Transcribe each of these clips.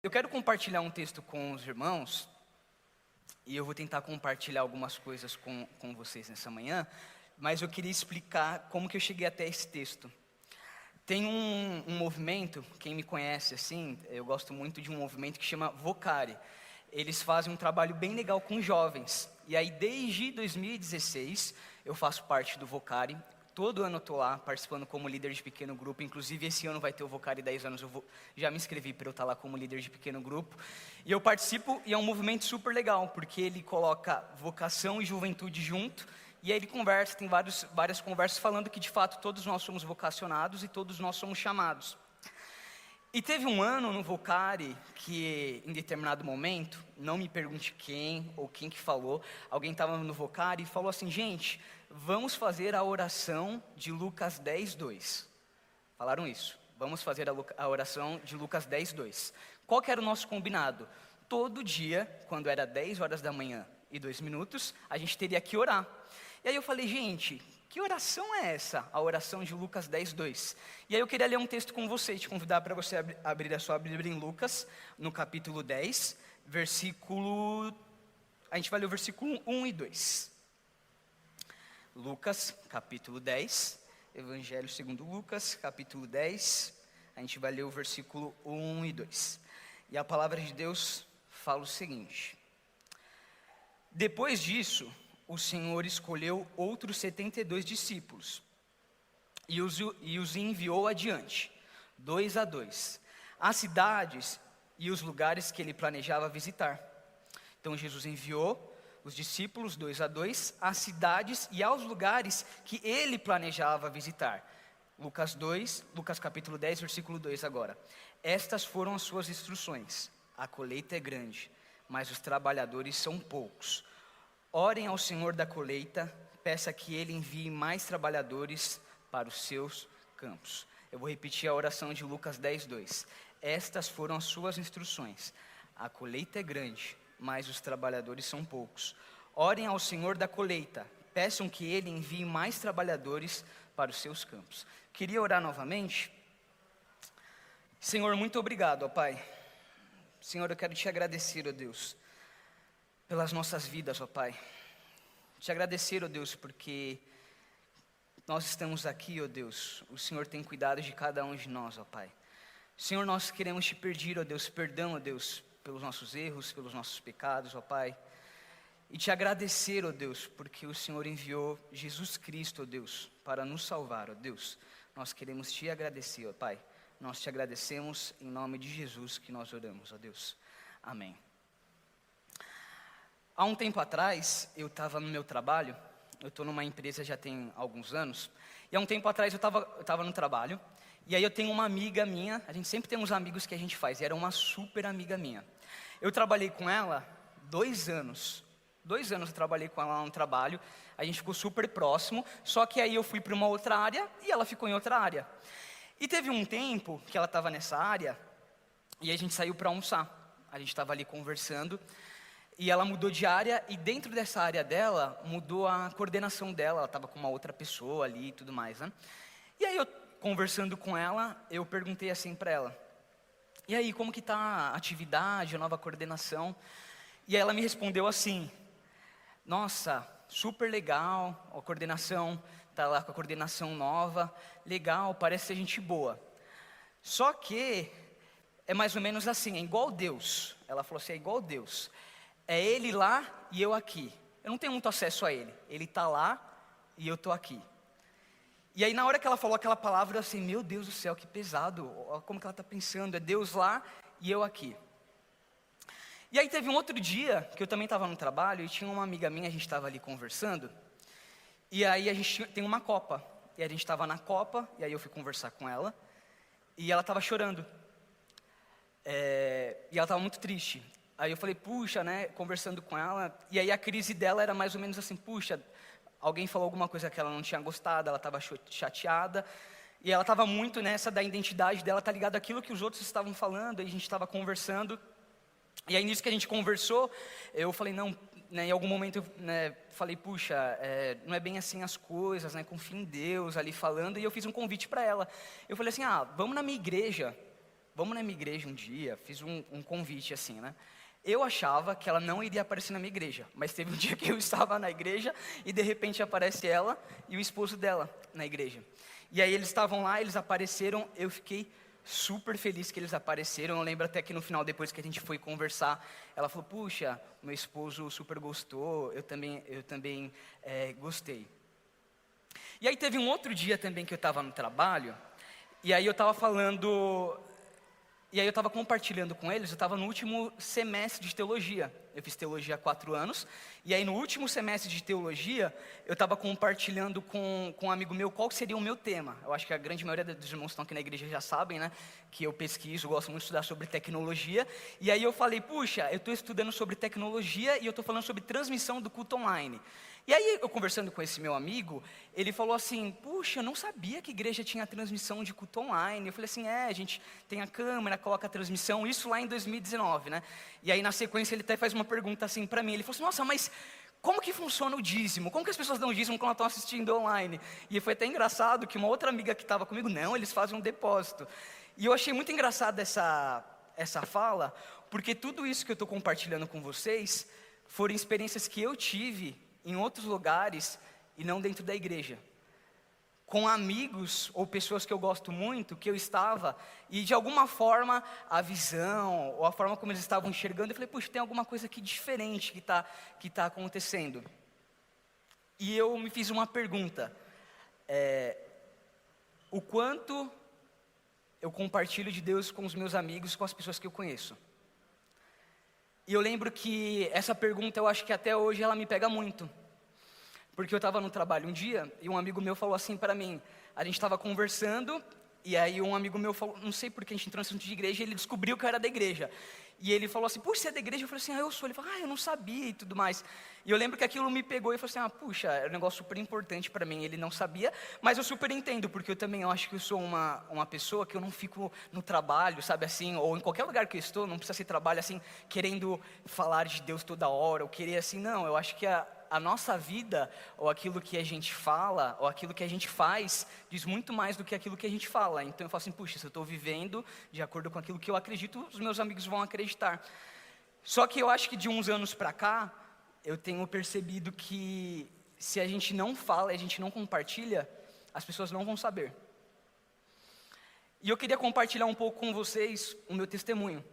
Eu quero compartilhar um texto com os irmãos, e eu vou tentar compartilhar algumas coisas com vocês nessa manhã, mas eu queria explicar como que eu cheguei até esse texto. Tem um movimento, quem me conhece assim, eu gosto muito de um movimento que chama Vocari. Eles fazem um trabalho bem legal com jovens, e aí desde 2016 eu faço parte do Vocari. Todo ano eu estou lá participando como líder de pequeno grupo, inclusive esse ano vai ter o Vocari 10 anos, já me inscrevi para eu estar lá como líder de pequeno grupo. E eu participo e é um movimento super legal, porque ele coloca vocação e juventude junto, e aí ele conversa, tem várias conversas falando que de fato todos nós somos vocacionados e todos nós somos chamados. E teve um ano no Vocari que, em determinado momento, não me pergunte quem ou quem que falou, alguém estava no Vocari e falou assim: gente, vamos fazer a oração de Lucas 10:2. Falaram isso, vamos fazer a oração de Lucas 10:2. Qual que era o nosso combinado? Todo dia, quando era 10 horas da manhã e 2 minutos, a gente teria que orar. E aí eu falei: gente, que oração é essa? A oração de Lucas 10:2. E aí eu queria ler um texto com você, te convidar para você abrir a sua Bíblia em Lucas, no capítulo 10, a gente vai ler o versículo 1 e 2. Lucas, capítulo 10, Evangelho segundo Lucas, capítulo 10, a gente vai ler o versículo 1 e 2. E a palavra de Deus fala o seguinte: depois disso, o Senhor escolheu outros 72 discípulos e os enviou adiante, 2 a 2, às cidades e os lugares que ele planejava visitar. Então Jesus enviou os discípulos 2 a 2 às cidades e aos lugares que ele planejava visitar. Lucas capítulo 10, versículo 2 agora. Estas foram as suas instruções: a colheita é grande, mas os trabalhadores são poucos. Orem ao Senhor da colheita, peça que Ele envie mais trabalhadores para os seus campos. Eu vou repetir a oração de Lucas 10:2. Estas foram as suas instruções: a colheita é grande, mas os trabalhadores são poucos. Orem ao Senhor da colheita, peçam que Ele envie mais trabalhadores para os seus campos. Queria orar novamente. Senhor, muito obrigado, ó Pai. Senhor, eu quero te agradecer, ó Deus, pelas nossas vidas, ó Pai. Te agradecer, ó Deus, porque nós estamos aqui, ó Deus. O Senhor tem cuidado de cada um de nós, ó Pai. Senhor, nós queremos te pedir, ó Deus, perdão, ó Deus, pelos nossos erros, pelos nossos pecados, ó Pai. E te agradecer, ó Deus, porque o Senhor enviou Jesus Cristo, ó Deus, para nos salvar, ó Deus. Nós queremos te agradecer, ó Pai. Nós te agradecemos em nome de Jesus que nós oramos, ó Deus. Amém. Há um tempo atrás, eu estava no meu trabalho, eu estou numa empresa já tem alguns anos, e há um tempo atrás eu estava no trabalho, e aí eu tenho uma amiga minha, a gente sempre tem uns amigos que a gente faz, e era uma super amiga minha. Eu trabalhei com ela 2 anos, 2 anos eu trabalhei com ela no trabalho, a gente ficou super próximo, só que aí eu fui para uma outra área, e ela ficou em outra área. E teve um tempo que ela estava nessa área, e a gente saiu para almoçar, a gente estava ali conversando, e ela mudou de área, e dentro dessa área dela, mudou a coordenação dela, ela estava com uma outra pessoa ali e tudo mais, né? E aí eu, conversando com ela, eu perguntei assim para ela: e aí, como que está a atividade, a nova coordenação? E aí ela me respondeu assim: nossa, super legal, a coordenação, está lá com a coordenação nova, legal, parece ser gente boa. Só que, é mais ou menos assim, é igual Deus. Ela falou assim, é igual Deus. É Ele lá e eu aqui. Eu não tenho muito acesso a Ele. Ele está lá e eu estou aqui. E aí na hora que ela falou aquela palavra, eu assim, meu Deus do céu, que pesado. Como que ela está pensando? É Deus lá e eu aqui. E aí teve um outro dia, que eu também estava no trabalho, e tinha uma amiga minha, a gente estava ali conversando. E aí a gente tem uma copa. E a gente estava na copa, e aí eu fui conversar com ela. E ela estava chorando. E ela estava muito triste. Aí eu falei, puxa, né, conversando com ela, e aí a crise dela era mais ou menos assim, puxa, alguém falou alguma coisa que ela não tinha gostado, ela estava chateada, e ela estava muito nessa da identidade dela, tá ligado àquilo que os outros estavam falando, aí a gente estava conversando, e aí nisso que a gente conversou, eu falei, não, né, em algum momento eu falei, puxa, não é bem assim as coisas, né, confia em Deus, ali falando, e eu fiz um convite para ela, eu falei assim, vamos na minha igreja. vamos na minha igreja um dia, fiz um convite assim, né? Eu achava que ela não iria aparecer na minha igreja, mas teve um dia que eu estava na igreja e de repente aparece ela e o esposo dela na igreja. E aí eles estavam lá, eles apareceram, eu fiquei super feliz que eles apareceram. Eu lembro até que no final, depois que a gente foi conversar, ela falou, puxa, meu esposo super gostou, eu também gostei. E aí teve um outro dia também que eu estava no trabalho, e aí eu estava compartilhando com eles. Eu estava no último semestre de teologia. Eu fiz teologia há 4 anos. E aí no último semestre de teologia, eu estava compartilhando com um amigo meu qual seria o meu tema. Eu acho que a grande maioria dos irmãos que estão aqui na igreja já sabem, né? Que eu pesquiso, gosto muito de estudar sobre tecnologia. E aí eu falei, puxa, eu estou estudando sobre tecnologia e eu estou falando sobre transmissão do culto online. E aí, eu conversando com esse meu amigo, ele falou assim, puxa, eu não sabia que igreja tinha transmissão de culto online. Eu falei assim, a gente tem a câmera, coloca a transmissão, isso lá em 2019, né? E aí, na sequência, ele até faz uma pergunta assim para mim. Ele falou assim, nossa, mas como que funciona o dízimo? Como que as pessoas dão dízimo quando estão assistindo online? E foi até engraçado que uma outra amiga que estava comigo, não, eles fazem um depósito. E eu achei muito engraçado essa fala, porque tudo isso que eu estou compartilhando com vocês foram experiências que eu tive em outros lugares e não dentro da igreja, com amigos ou pessoas que eu gosto muito, que eu estava, e de alguma forma a visão ou a forma como eles estavam enxergando, eu falei, puxa, tem alguma coisa aqui diferente que tá acontecendo. E eu me fiz uma pergunta, o quanto eu compartilho de Deus com os meus amigos, com as pessoas que eu conheço? E eu lembro que essa pergunta, eu acho que até hoje ela me pega muito. Porque eu estava no trabalho um dia e um amigo meu falou assim para mim, a gente estava conversando e aí um amigo meu falou, não sei porque a gente entrou nesse assunto de igreja, e ele descobriu que eu era da igreja. E ele falou assim, puxa, você é da igreja? Eu falei assim, eu sou. Ele falou, eu não sabia e tudo mais. E eu lembro que aquilo me pegou e falou assim, puxa, é um negócio super importante para mim. Ele não sabia, mas eu super entendo, porque eu também acho que eu sou uma pessoa que eu não fico no trabalho, sabe assim, ou em qualquer lugar que eu estou, não precisa ser trabalho assim, querendo falar de Deus toda hora, ou querer assim, não. Eu acho que a nossa vida, ou aquilo que a gente fala, ou aquilo que a gente faz, diz muito mais do que aquilo que a gente fala. Então eu falo assim, puxa, se eu estou vivendo de acordo com aquilo que eu acredito, os meus amigos vão acreditar. Só que eu acho que de uns anos para cá, eu tenho percebido que se a gente não fala, a gente não compartilha, as pessoas não vão saber. E eu queria compartilhar um pouco com vocês o meu testemunho.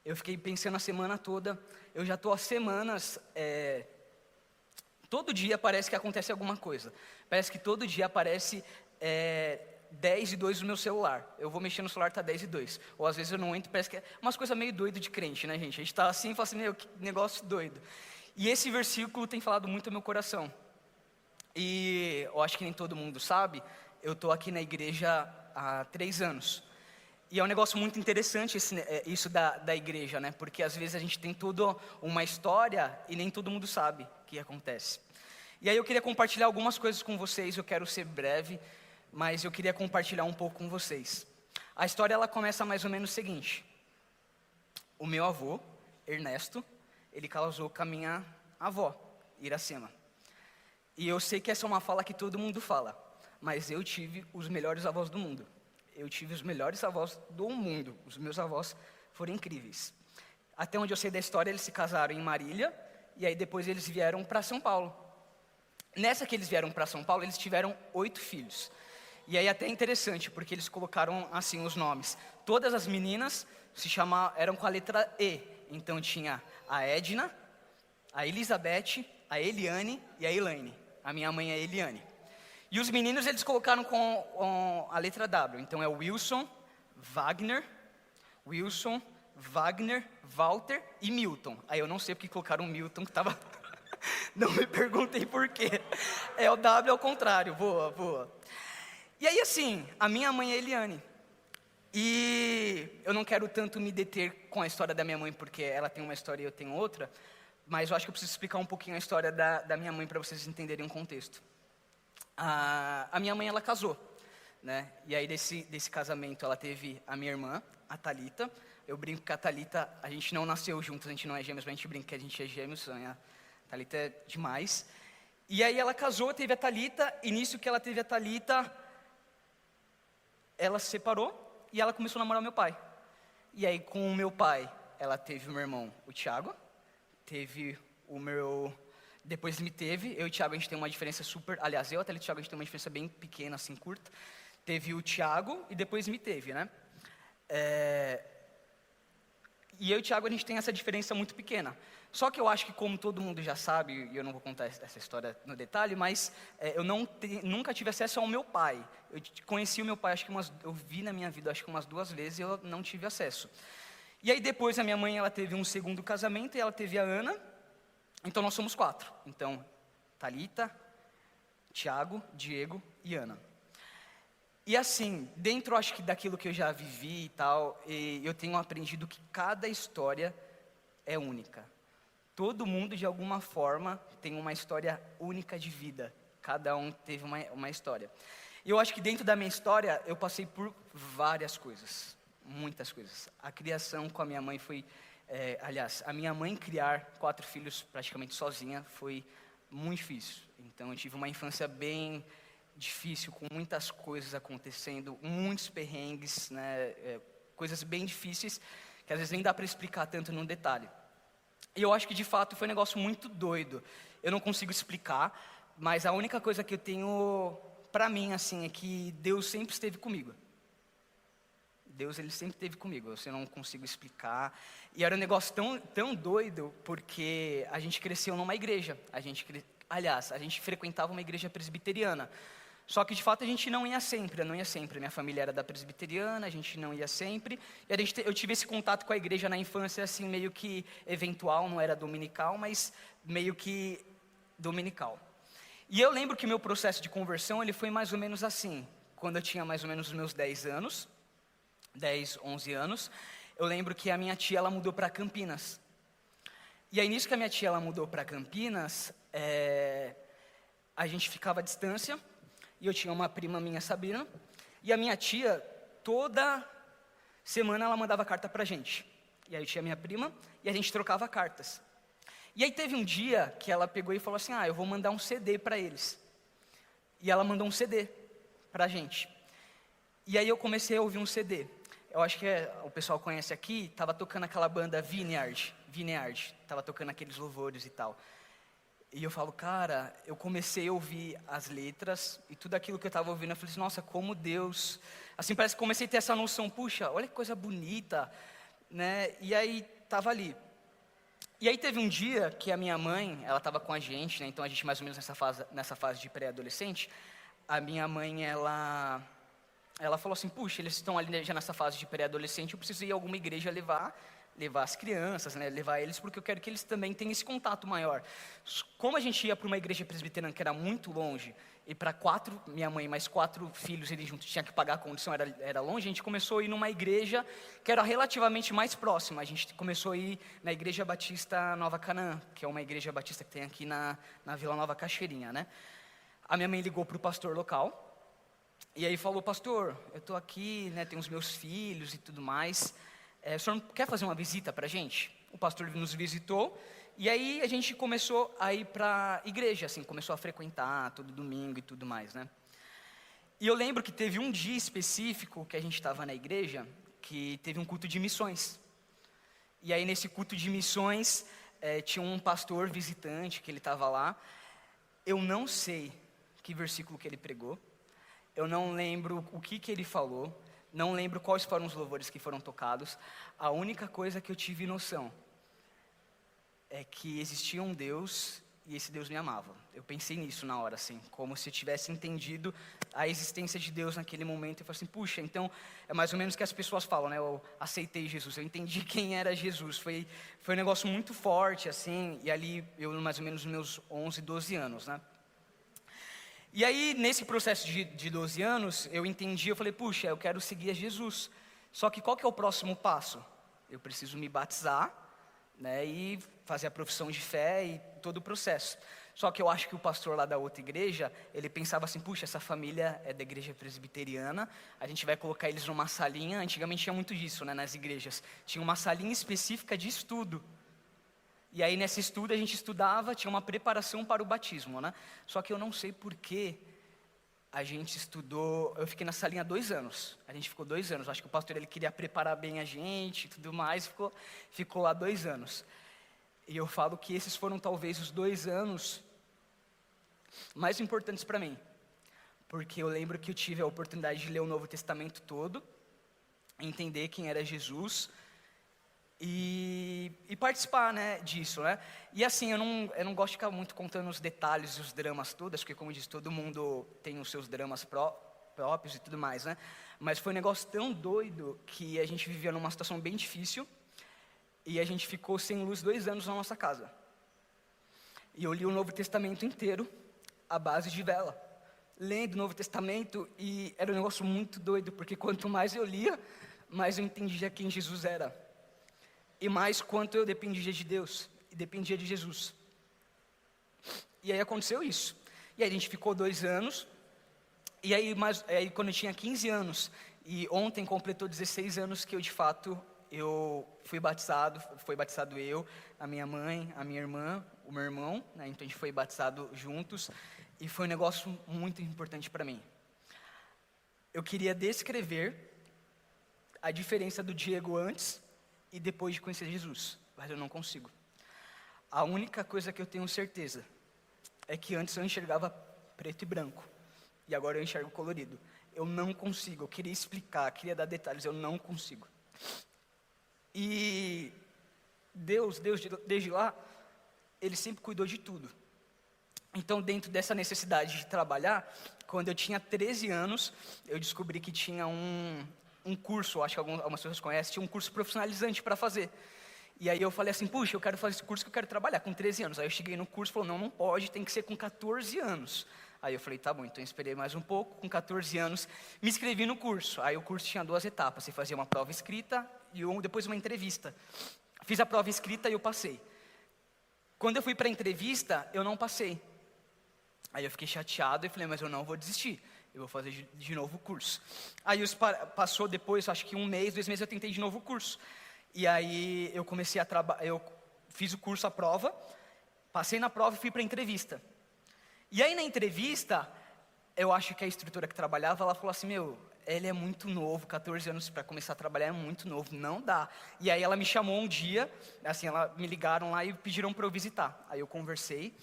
Eu fiquei pensando a semana toda, eu já estou há semanas, todo dia parece que acontece alguma coisa. Parece que todo dia aparece 10:02 no meu celular. Eu vou mexer no celular, tá 10:02. Ou às vezes eu não entro, parece que é umas coisas meio doido de crente, né, gente? A gente tá assim e fala assim, meu, que negócio doido. E esse versículo tem falado muito ao meu coração. E eu acho que nem todo mundo sabe, eu tô aqui na igreja há 3 anos. E é um negócio muito interessante isso da igreja, né? Porque às vezes a gente tem toda uma história e nem todo mundo sabe o que acontece. E aí eu queria compartilhar algumas coisas com vocês, eu quero ser breve, mas eu queria compartilhar um pouco com vocês. A história ela começa mais ou menos o seguinte. O meu avô, Ernesto, ele casou com a minha avó, Iracema. E eu sei que essa é uma fala que todo mundo fala, mas eu tive os melhores avós do mundo. Eu tive os melhores avós do mundo. Os meus avós foram incríveis. Até onde eu sei da história, eles se casaram em Marília, e aí depois eles vieram para São Paulo. Nessa que eles vieram para São Paulo, eles tiveram 8 filhos. E aí até é interessante, porque eles colocaram assim os nomes. Todas as meninas eram com a letra E. Então tinha a Edna, a Elizabeth, a Eliane e a Elaine. A minha mãe é Eliane. E os meninos eles colocaram com a letra W. Então é Wilson, Wagner, Walter e Milton. Aí eu não sei porque colocaram Milton, que estava... Não me perguntem por quê. É o W ao contrário. Boa. E aí assim, a minha mãe é Eliane. E eu não quero tanto me deter com a história da minha mãe, porque ela tem uma história e eu tenho outra. Mas eu acho que eu preciso explicar um pouquinho a história da minha mãe para vocês entenderem o contexto. A minha mãe, ela casou, né? E aí desse casamento ela teve a minha irmã, a Thalita. Eu brinco que a Thalita, a gente não nasceu juntos, a gente não é gêmeos, mas a gente brinca que a gente é gêmeos. A Thalita é demais. E aí ela casou, teve a Thalita, e nisso que ela teve a Thalita, ela se separou e ela começou a namorar meu pai. E aí, com o meu pai, ela teve o meu irmão, o Thiago. Teve o meu... Depois me teve. Eu e o Thiago, a gente tem uma diferença super... Aliás, eu até o Thiago, a gente tem uma diferença bem pequena, assim, curta. Teve o Thiago e depois me teve, né? E eu e o Thiago, a gente tem essa diferença muito pequena. Só que eu acho que, como todo mundo já sabe, e eu não vou contar essa história no detalhe, mas eu nunca tive acesso ao meu pai. Eu conheci o meu pai, acho que eu vi na minha vida, acho que umas 2 vezes, e eu não tive acesso. E aí depois a minha mãe, ela teve um segundo casamento, e ela teve a Ana. Então nós somos 4. Então, Thalita, Thiago, Diego e Ana. E assim, dentro, acho que daquilo que eu já vivi e tal, eu tenho aprendido que cada história é única. Todo mundo, de alguma forma, tem uma história única de vida. Cada um teve uma história. E eu acho que dentro da minha história, eu passei por várias coisas. Muitas coisas. A criação com a minha mãe foi... aliás, a minha mãe criar 4 filhos praticamente sozinha foi muito difícil. Então, eu tive uma infância bem... difícil, com muitas coisas acontecendo, muitos perrengues, né, coisas bem difíceis, que às vezes nem dá para explicar tanto num detalhe. E eu acho que de fato foi um negócio muito doido. Eu não consigo explicar, mas a única coisa que eu tenho para mim, assim, é que Deus sempre esteve comigo. Deus, ele sempre esteve comigo, eu não consigo explicar. E era um negócio tão doido, porque a gente cresceu numa igreja, aliás, a gente frequentava uma igreja presbiteriana. Só que de fato a gente não ia sempre. Minha família era da presbiteriana, a gente não ia sempre. E eu tive esse contato com a igreja na infância, assim, meio que eventual, não era dominical, mas meio que dominical. E eu lembro que meu processo de conversão, ele foi mais ou menos assim. Quando eu tinha mais ou menos os meus 10 anos, 10, 11 anos, eu lembro que a minha tia, ela mudou para Campinas. E aí, nisso que a minha tia, ela mudou para Campinas, a gente ficava à distância. E eu tinha uma prima minha, Sabrina, e a minha tia, toda semana ela mandava carta pra gente. E aí eu tinha minha prima, e a gente trocava cartas. E aí teve um dia que ela pegou e falou assim, eu vou mandar um CD para eles. E ela mandou um CD pra gente. E aí eu comecei a ouvir um CD. Eu acho que o pessoal conhece aqui, estava tocando aquela banda Vineyard, estava tocando aqueles louvores e tal. E eu falo, cara, eu comecei a ouvir as letras e tudo aquilo que eu estava ouvindo, eu falei assim, nossa, como Deus... Assim, parece que comecei a ter essa noção, puxa, olha que coisa bonita, né? E aí, estava ali. E aí teve um dia que a minha mãe, ela estava com a gente, né? Então a gente mais ou menos nessa fase de pré-adolescente, a minha mãe, ela falou assim, puxa, eles estão ali já nessa fase de pré-adolescente, eu preciso ir a alguma igreja levar as crianças, né, levar eles, porque eu quero que eles também tenham esse contato maior. Como a gente ia para uma igreja presbiteriana que era muito longe, e para 4, minha mãe mais 4 filhos, eles juntos tinha que pagar a condição, era longe, a gente começou a ir numa igreja que era relativamente mais próxima. A gente começou a ir na Igreja Batista Nova Canaã, que é uma igreja batista que tem aqui na Vila Nova Cachoeirinha, né? A minha mãe ligou para o pastor local, e aí falou, pastor, eu estou aqui, né, tenho os meus filhos e tudo mais, o senhor não quer fazer uma visita para a gente? O pastor nos visitou, e aí a gente começou a ir para a igreja, assim, começou a frequentar todo domingo e tudo mais, né? E eu lembro que teve um dia específico que a gente estava na igreja, que teve um culto de missões. E aí nesse culto de missões, tinha um pastor visitante que ele estava lá. Eu não sei que versículo que ele pregou, eu não lembro o que ele falou, não lembro quais foram os louvores que foram tocados. A única coisa que eu tive noção é que existia um Deus e esse Deus me amava. Eu pensei nisso na hora, assim, como se eu tivesse entendido a existência de Deus naquele momento. Eu falei assim, puxa, então é mais ou menos o que as pessoas falam, né? Eu aceitei Jesus, eu entendi quem era Jesus. Foi um negócio muito forte, assim, e ali eu mais ou menos nos meus 11, 12 anos, né? E aí, nesse processo de 12 anos, eu entendi, eu falei, puxa, eu quero seguir a Jesus. Só que qual que é o próximo passo? Eu preciso me batizar, né, e fazer a profissão de fé e todo o processo. Só que eu acho que o pastor lá da outra igreja, ele pensava assim, puxa, essa família é da igreja presbiteriana, a gente vai colocar eles numa salinha, antigamente tinha muito disso, né, nas igrejas. Tinha uma salinha específica de estudo. E aí nesse estudo a gente estudava, tinha uma preparação para o batismo, né? Só que eu não sei porquê, a gente estudou, eu fiquei na salinha 2 anos. A gente ficou 2 anos. Acho que o pastor ele queria preparar bem a gente e tudo mais, ficou lá 2 anos. E eu falo que esses foram talvez os 2 anos mais importantes para mim. Porque eu lembro que eu tive a oportunidade de ler o Novo Testamento todo, entender quem era Jesus e participar, né, disso, né? E assim, eu não gosto de ficar muito contando os detalhes e os dramas todos, porque como eu disse, todo mundo tem os seus dramas próprios e tudo mais, né? Mas foi um negócio tão doido que a gente vivia numa situação bem difícil e a gente ficou sem luz 2 anos na nossa casa. E eu li o Novo Testamento inteiro à base de vela, lendo o Novo Testamento, e era um negócio muito doido, porque quanto mais eu lia, mais eu entendia quem Jesus era. E mais quanto eu dependia de Deus, e dependia de Jesus. E aí aconteceu isso. E aí a gente ficou 2 anos, e aí quando eu tinha 15 anos, e ontem completou 16 anos que eu de fato, eu fui batizado, foi batizado eu, a minha mãe, a minha irmã, o meu irmão, né? Então a gente foi batizado juntos, e foi um negócio muito importante para mim. Eu queria descrever a diferença do Diego antes e depois de conhecer Jesus, mas eu não consigo. A única coisa que eu tenho certeza é que antes eu enxergava preto e branco, e agora eu enxergo colorido. Eu não consigo, eu queria explicar, queria dar detalhes, eu não consigo. E Deus, desde lá, Ele sempre cuidou de tudo. Então, dentro dessa necessidade de trabalhar, quando eu tinha 13 anos, eu descobri que tinha um curso, acho que algumas pessoas conhecem, tinha um curso profissionalizante para fazer. E aí eu falei assim, puxa, eu quero fazer esse curso que eu quero trabalhar com 13 anos. Aí eu cheguei no curso e falou, não pode, tem que ser com 14 anos. Aí eu falei, tá bom, então eu esperei mais um pouco, com 14 anos, me inscrevi no curso. Aí o curso tinha 2 etapas, você fazia uma prova escrita e depois uma entrevista. Fiz a prova escrita e eu passei. Quando eu fui para a entrevista, eu não passei. Aí eu fiquei chateado e falei, mas eu não vou desistir, eu vou fazer de novo o curso. Aí passou depois, acho que 1 mês, 2 meses, eu tentei de novo o curso. E aí eu comecei a trabalhar, eu fiz o curso, a prova, passei na prova e fui para a entrevista. E aí na entrevista, eu acho que a instrutora que trabalhava, ela falou assim, ele é muito novo, 14 anos para começar a trabalhar é muito novo, não dá. E aí ela me chamou um dia, assim, me ligaram lá e pediram para eu visitar. Aí eu conversei,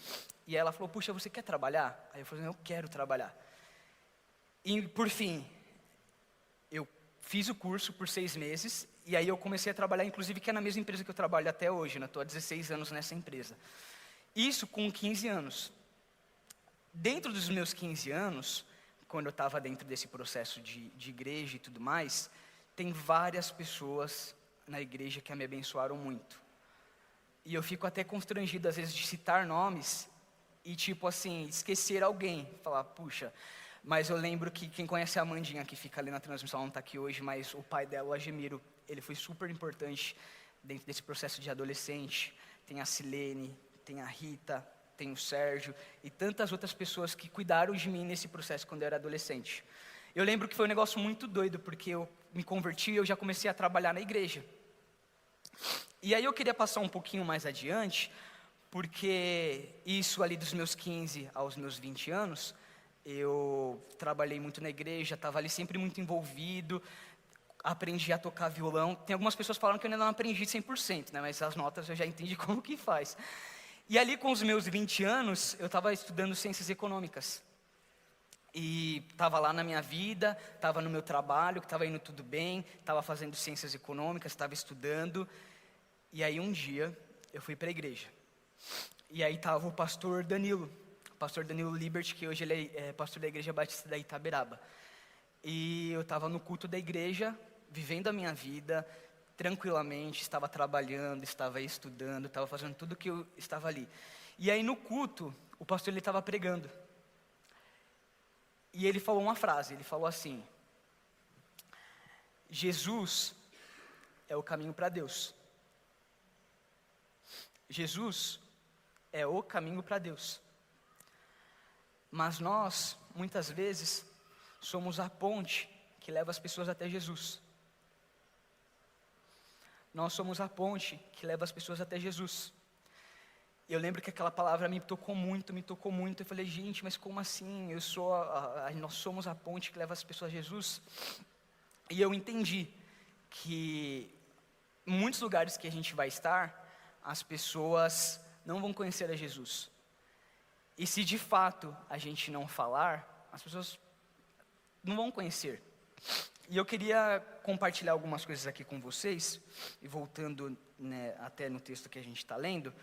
e ela falou, puxa, você quer trabalhar? Aí eu falei, eu quero trabalhar. E por fim, eu fiz o curso por 6 meses, e aí eu comecei a trabalhar, inclusive, que é na mesma empresa que eu trabalho até hoje, né? Estou há 16 anos nessa empresa. Isso com 15 anos. Dentro dos meus 15 anos, quando eu estava dentro desse processo de igreja e tudo mais, tem várias pessoas na igreja que me abençoaram muito. E eu fico até constrangido, às vezes, de citar nomes e, tipo assim, esquecer alguém. Falar, puxa, mas eu lembro que quem conhece a Amandinha, que fica ali na transmissão, não está aqui hoje, mas o pai dela, o Agemiro, ele foi super importante dentro desse processo de adolescente. Tem a Silene, tem a Rita, tem o Sérgio e tantas outras pessoas que cuidaram de mim nesse processo quando eu era adolescente. Eu lembro que foi um negócio muito doido, porque eu me converti e eu já comecei a trabalhar na igreja. E aí eu queria passar um pouquinho mais adiante, porque isso ali dos meus 15 aos meus 20 anos, eu trabalhei muito na igreja, estava ali sempre muito envolvido, aprendi a tocar violão. Tem algumas pessoas que falaram que eu ainda não aprendi 100%, né? Mas as notas eu já entendi como que faz. E ali com os meus 20 anos, eu estava estudando ciências econômicas. E estava lá na minha vida, estava no meu trabalho, que estava indo tudo bem, estava fazendo ciências econômicas, estava estudando. E aí um dia, eu fui para a igreja. E aí estava o pastor Danilo Liberty, que hoje ele é pastor da Igreja Batista da Itaberaba. E eu estava no culto da igreja, vivendo a minha vida, tranquilamente, estava trabalhando, estava estudando, estava fazendo tudo que eu estava ali. E aí no culto, o pastor ele estava pregando. E ele falou uma frase, ele falou assim: Jesus é o caminho para Deus. Jesus é o caminho para Deus. Mas nós, muitas vezes, somos a ponte que leva as pessoas até Jesus. Nós somos a ponte que leva as pessoas até Jesus. Eu lembro que aquela palavra me tocou muito, me tocou muito. Eu falei, gente, mas como assim? Nós somos a ponte que leva as pessoas a Jesus. E eu entendi que em muitos lugares que a gente vai estar, as pessoas não vão conhecer a Jesus. E se de fato a gente não falar, as pessoas não vão conhecer. E eu queria compartilhar algumas coisas aqui com vocês, e voltando, né, até no texto que a gente está lendo.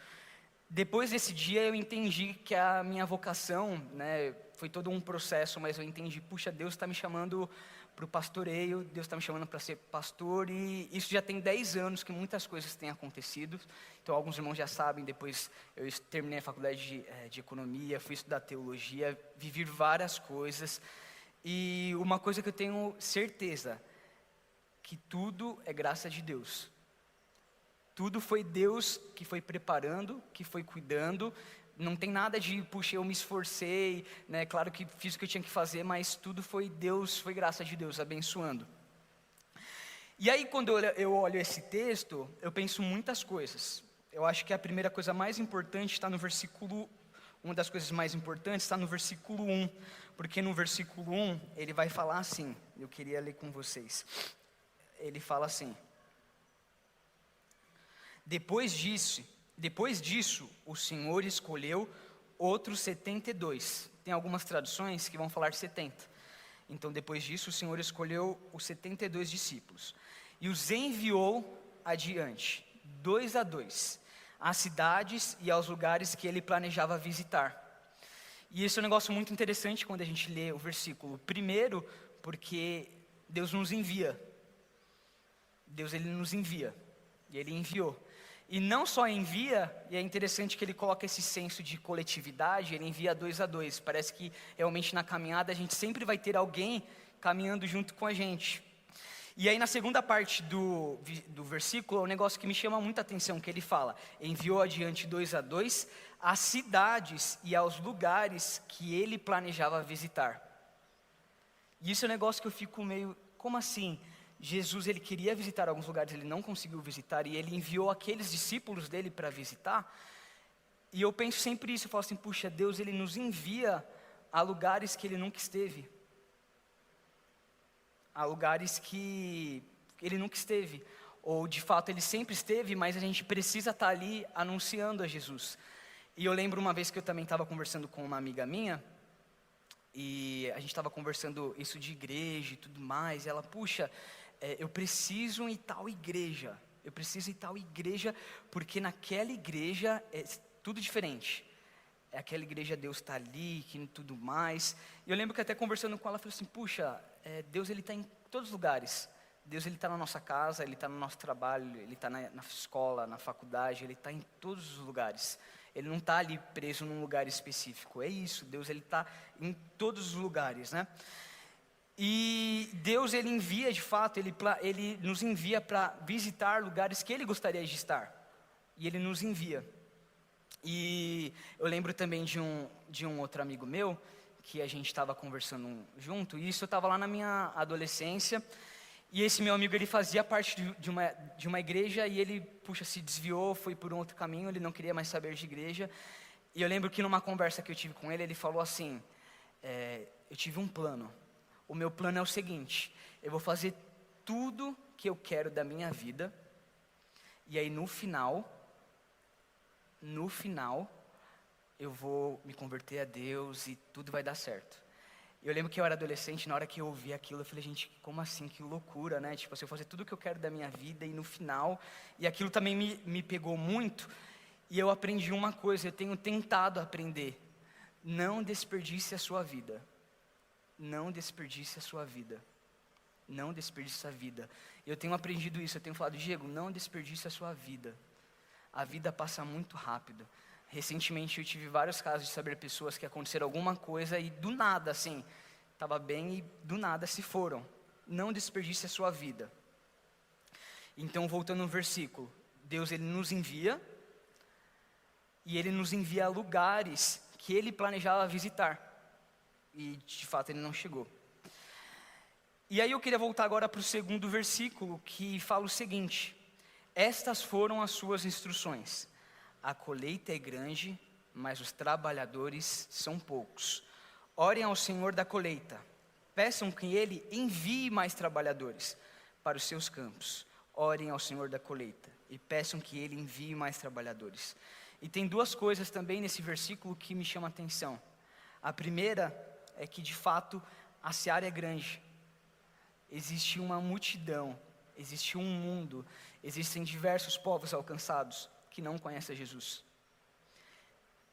Depois desse dia eu entendi que a minha vocação, né, foi todo um processo, mas eu entendi, puxa, Deus está me chamando para o pastoreio, Deus está me chamando para ser pastor, e isso já tem 10 anos que muitas coisas têm acontecido. Então alguns irmãos já sabem, depois eu terminei a faculdade de economia, fui estudar teologia, vivi várias coisas, e uma coisa que eu tenho certeza, que tudo é graça de Deus. Tudo foi Deus que foi preparando, que foi cuidando. Não tem nada de, puxa, eu me esforcei, né? Claro que fiz o que eu tinha que fazer, mas tudo foi Deus, foi graça de Deus, abençoando. E aí, quando eu olho esse texto, eu penso muitas coisas. Eu acho que a primeira coisa mais importante está no versículo, uma das coisas mais importantes está no versículo 1, porque no versículo 1, ele vai falar assim, eu queria ler com vocês. Ele fala assim: Depois disso, o Senhor escolheu outros 72. Tem algumas traduções que vão falar 70. Então, depois disso, o Senhor escolheu os 72 discípulos e os enviou adiante, 2 a 2, às cidades e aos lugares que ele planejava visitar. E esse é um negócio muito interessante quando a gente lê o versículo. Primeiro, porque Deus nos envia. Deus, ele nos envia. E ele enviou. E não só envia, e é interessante que ele coloca esse senso de coletividade, ele envia 2 a 2. Parece que realmente na caminhada a gente sempre vai ter alguém caminhando junto com a gente. E aí na segunda parte do versículo, é um negócio que me chama muita atenção, que ele fala: enviou adiante 2 a 2, às cidades e aos lugares que ele planejava visitar. E isso é um negócio que eu fico meio, como assim? Jesus, ele queria visitar alguns lugares, ele não conseguiu visitar, e ele enviou aqueles discípulos dele para visitar. E eu penso sempre isso, eu falo assim, puxa, Deus, ele nos envia a lugares que ele nunca esteve. A lugares que ele nunca esteve. Ou de fato ele sempre esteve, mas a gente precisa estar ali anunciando a Jesus. E eu lembro uma vez que eu também estava conversando com uma amiga minha, e a gente estava conversando isso de igreja e tudo mais, e ela, puxa, eu preciso ir em tal igreja, porque naquela igreja é tudo diferente. É aquela igreja, Deus está ali, que tudo mais. E eu lembro que até conversando com ela, eu falei assim, puxa, Deus, ele está em todos os lugares. Deus, ele está na nossa casa, ele está no nosso trabalho, ele está na escola, na faculdade, ele está em todos os lugares. Ele não está ali preso num lugar específico. É isso, Deus, ele está em todos os lugares, né? E Deus, ele envia de fato, ele nos envia para visitar lugares que ele gostaria de estar. E ele nos envia. E eu lembro também de um outro amigo meu, que a gente estava conversando junto, e isso eu estava lá na minha adolescência, e esse meu amigo, ele fazia parte de uma igreja, e ele, puxa, se desviou, foi por um outro caminho, ele não queria mais saber de igreja. E eu lembro que numa conversa que eu tive com ele, ele falou assim, eu tive um plano. O meu plano é o seguinte, eu vou fazer tudo que eu quero da minha vida, e aí no final, eu vou me converter a Deus e tudo vai dar certo. Eu lembro que eu era adolescente, na hora que eu ouvi aquilo, eu falei, gente, como assim, que loucura, né? Tipo assim, eu vou fazer tudo que eu quero da minha vida e no final, e aquilo também me pegou muito, e eu aprendi uma coisa, eu tenho tentado aprender, não desperdice a sua vida. Não desperdice a sua vida. Não desperdice a vida. Eu tenho aprendido isso, eu tenho falado, Diego, não desperdice a sua vida. A vida passa muito rápido. Recentemente eu tive vários casos de saber pessoas que aconteceram alguma coisa e do nada, assim, estava bem e do nada se foram. Não desperdice a sua vida. Então, voltando no versículo, Deus, ele nos envia, e ele nos envia a lugares que ele planejava visitar. E de fato ele não chegou. E aí eu queria voltar agora para o segundo versículo, que fala o seguinte: estas foram as suas instruções: A colheita é grande, mas os trabalhadores são poucos. Orem ao Senhor da colheita. Peçam que Ele envie mais trabalhadores para os seus campos. Orem ao Senhor da colheita e peçam que Ele envie mais trabalhadores. E tem duas coisas também nesse versículo que me chamam a atenção. A primeira é que, de fato, a seara é grande. Existe uma multidão, existe um mundo, existem diversos povos alcançados que não conhecem Jesus.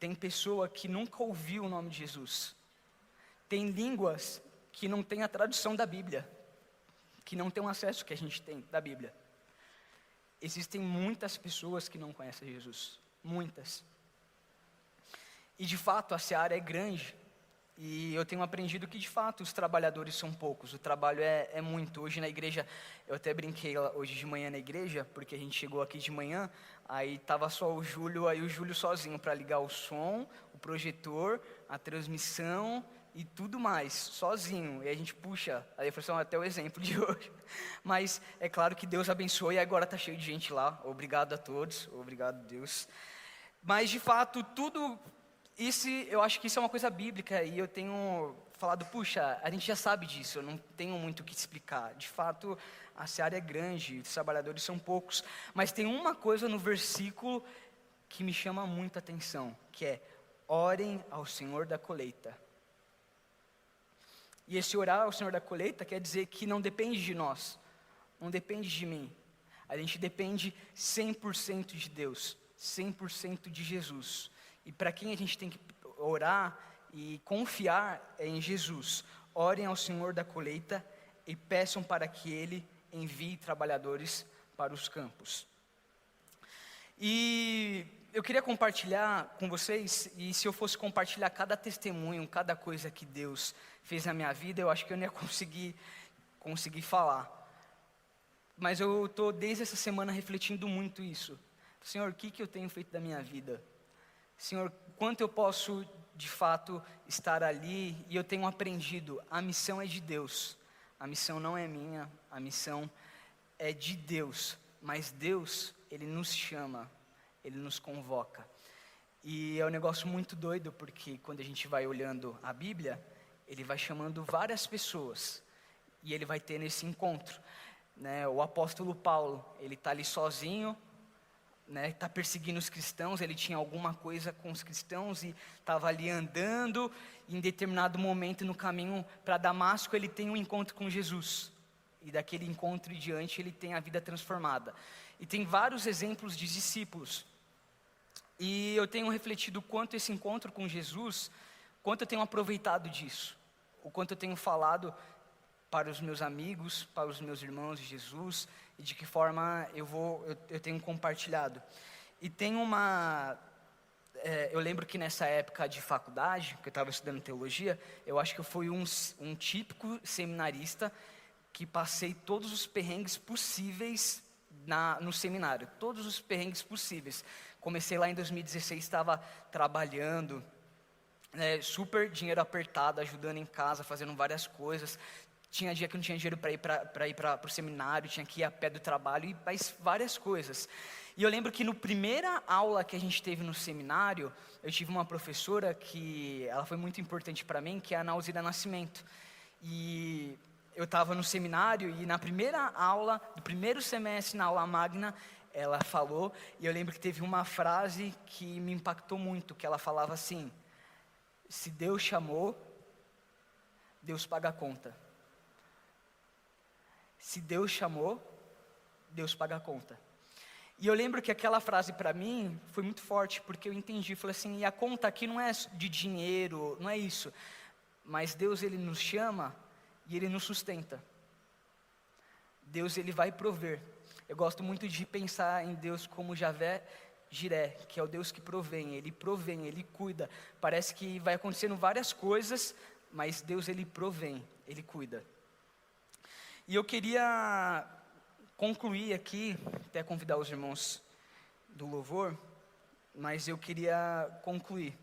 Tem pessoa que nunca ouviu o nome de Jesus. Tem línguas que não têm a tradução da Bíblia, que não têm o acesso que a gente tem da Bíblia. Existem muitas pessoas que não conhecem Jesus, muitas. E de fato a seara é grande, e eu tenho aprendido que de fato os trabalhadores são poucos, o trabalho é muito. Hoje na igreja, eu até brinquei hoje de manhã na igreja, porque a gente chegou aqui de manhã, aí estava só o Júlio sozinho para ligar o som, o projetor, a transmissão e tudo mais, sozinho. E a gente puxa, aí foi só até o exemplo de hoje. Mas é claro que Deus abençoe e agora está cheio de gente lá. Obrigado a todos, obrigado Deus. Mas de fato, tudo isso, eu acho que isso é uma coisa bíblica e eu tenho falado, puxa, a gente já sabe disso, eu não tenho muito o que explicar. De fato, a seara é grande, os trabalhadores são poucos. Mas tem uma coisa no versículo que me chama muita atenção, que é: orem ao Senhor da colheita. E esse orar ao Senhor da colheita quer dizer que não depende de nós, não depende de mim. A gente depende 100% de Deus, 100% de Jesus. E para quem a gente tem que orar e confiar é em Jesus. Orem ao Senhor da colheita e peçam para que Ele envie trabalhadores para os campos. E eu queria compartilhar com vocês, e se eu fosse compartilhar cada testemunho, cada coisa que Deus fez na minha vida, eu acho que eu não ia conseguir falar. Mas eu estou desde essa semana refletindo muito isso. Senhor, o que eu tenho feito da minha vida? Senhor, quanto eu posso de fato estar ali? E eu tenho aprendido, a missão é de Deus. A missão não é minha, a missão é de Deus. Mas Deus, Ele nos chama, Ele nos convoca. E é um negócio muito doido, porque quando a gente vai olhando a Bíblia, Ele vai chamando várias pessoas. E Ele vai ter nesse encontro. Né? O apóstolo Paulo, ele está ali sozinho, está perseguindo os cristãos, ele tinha alguma coisa com os cristãos e estava ali andando, e em determinado momento no caminho para Damasco ele tem um encontro com Jesus, e daquele encontro em diante ele tem a vida transformada. E tem vários exemplos de discípulos, e eu tenho refletido quanto esse encontro com Jesus, quanto eu tenho aproveitado disso, o quanto eu tenho falado para os meus amigos, para os meus irmãos de Jesus, e de que forma eu tenho compartilhado. E tem eu lembro que nessa época de faculdade, que eu estava estudando teologia, eu acho que eu fui um típico seminarista que passei todos os perrengues possíveis no seminário, todos os perrengues possíveis. Comecei lá em 2016, estava trabalhando, super dinheiro apertado, ajudando em casa, fazendo várias coisas. Tinha dia que eu não tinha dinheiro para ir para o seminário, tinha que ir a pé do trabalho e faz várias coisas. E eu lembro que na primeira aula que a gente teve no seminário, eu tive uma professora que ela foi muito importante para mim, que é a Ana Alzira Nascimento. E eu estava no seminário e na primeira aula, do primeiro semestre, na aula magna, ela falou, e eu lembro que teve uma frase que me impactou muito, que ela falava assim: se Deus chamou, Deus paga a conta. Se Deus chamou, Deus paga a conta. E eu lembro que aquela frase para mim foi muito forte, porque eu entendi, falei assim, e a conta aqui não é de dinheiro, não é isso, mas Deus, Ele nos chama e Ele nos sustenta. Deus, Ele vai prover. Eu gosto muito de pensar em Deus como Javé Jiré, que é o Deus que provém, Ele cuida. Parece que vai acontecendo várias coisas, mas Deus, Ele provém, Ele cuida. E eu queria concluir aqui, até convidar os irmãos do louvor, mas eu queria concluir.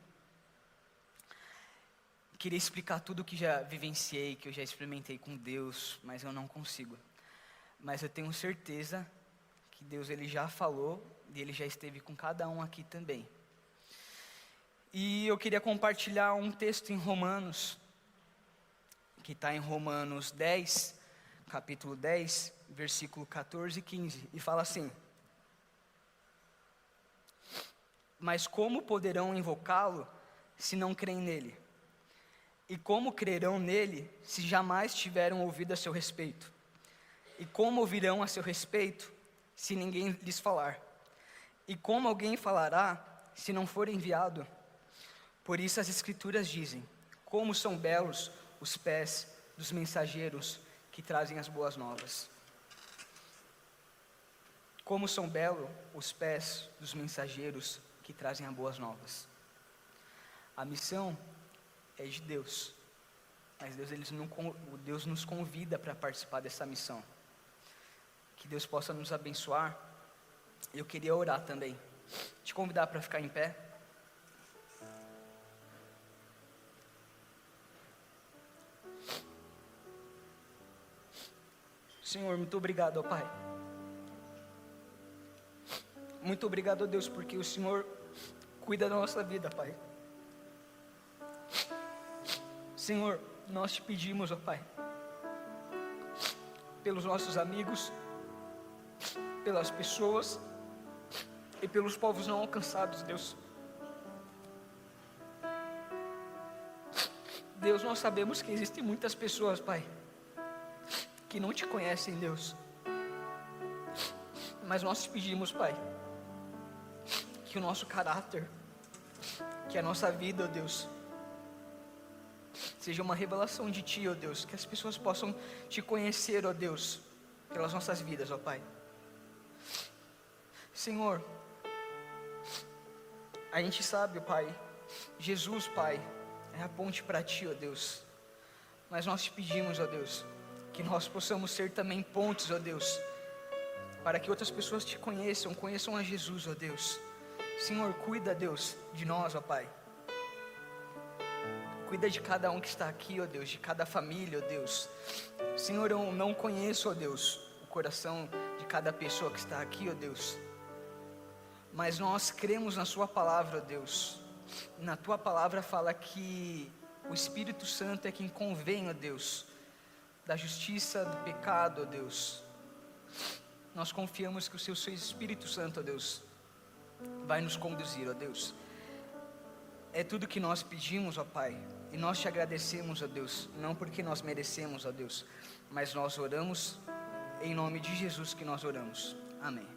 Queria explicar tudo o que já vivenciei, que eu já experimentei com Deus, mas eu não consigo. Mas eu tenho certeza que Deus, Ele já falou, E Ele já esteve com cada um aqui também. E eu queria compartilhar um texto em Romanos, que está em Romanos 10, capítulo 10, versículo 14 e 15, e fala assim: mas como poderão invocá-lo se não creem nele? E como crerão nele se jamais tiveram ouvido a seu respeito? E como ouvirão a seu respeito se ninguém lhes falar? E como alguém falará se não for enviado? Por isso as Escrituras dizem: como são belos os pés dos mensageiros que trazem as boas novas. Como são belos os pés dos mensageiros que trazem as boas novas. A missão é de Deus, mas Deus nos convida para participar dessa missão. Que Deus possa nos abençoar. Eu queria orar também. Te convidar para ficar em pé. Senhor, muito obrigado, ó Pai. Muito obrigado, ó Deus, porque o Senhor cuida da nossa vida, Pai. Senhor, nós te pedimos, ó Pai, pelos nossos amigos, pelas pessoas e pelos povos não alcançados, Deus. Deus, nós sabemos que existem muitas pessoas, Pai, que não te conhecem, Deus. Mas nós te pedimos, Pai, que o nosso caráter, que a nossa vida, ó Deus, seja uma revelação de Ti, ó Deus, que as pessoas possam Te conhecer, ó Deus, pelas nossas vidas, ó Pai. Senhor, a gente sabe, ó Pai, Jesus, Pai, é a ponte para Ti, ó Deus, mas nós Te pedimos, ó Deus, que nós possamos ser também pontes, ó Deus, para que outras pessoas Te conheçam a Jesus, ó Deus. Senhor, cuida, Deus, de nós, ó Pai. Cuida de cada um que está aqui, ó Deus, de cada família, ó Deus. Senhor, eu não conheço, ó Deus, o coração de cada pessoa que está aqui, ó Deus. Mas nós cremos na Sua palavra, ó Deus. Na Tua palavra fala que o Espírito Santo é quem convém, ó Deus, da justiça, do pecado, ó Deus. Nós confiamos que o Seu Espírito Santo, ó Deus, vai nos conduzir, ó Deus. É tudo que nós pedimos, ó Pai, e nós Te agradecemos, ó Deus, não porque nós merecemos, ó Deus, mas nós oramos, em nome de Jesus que nós oramos. Amém.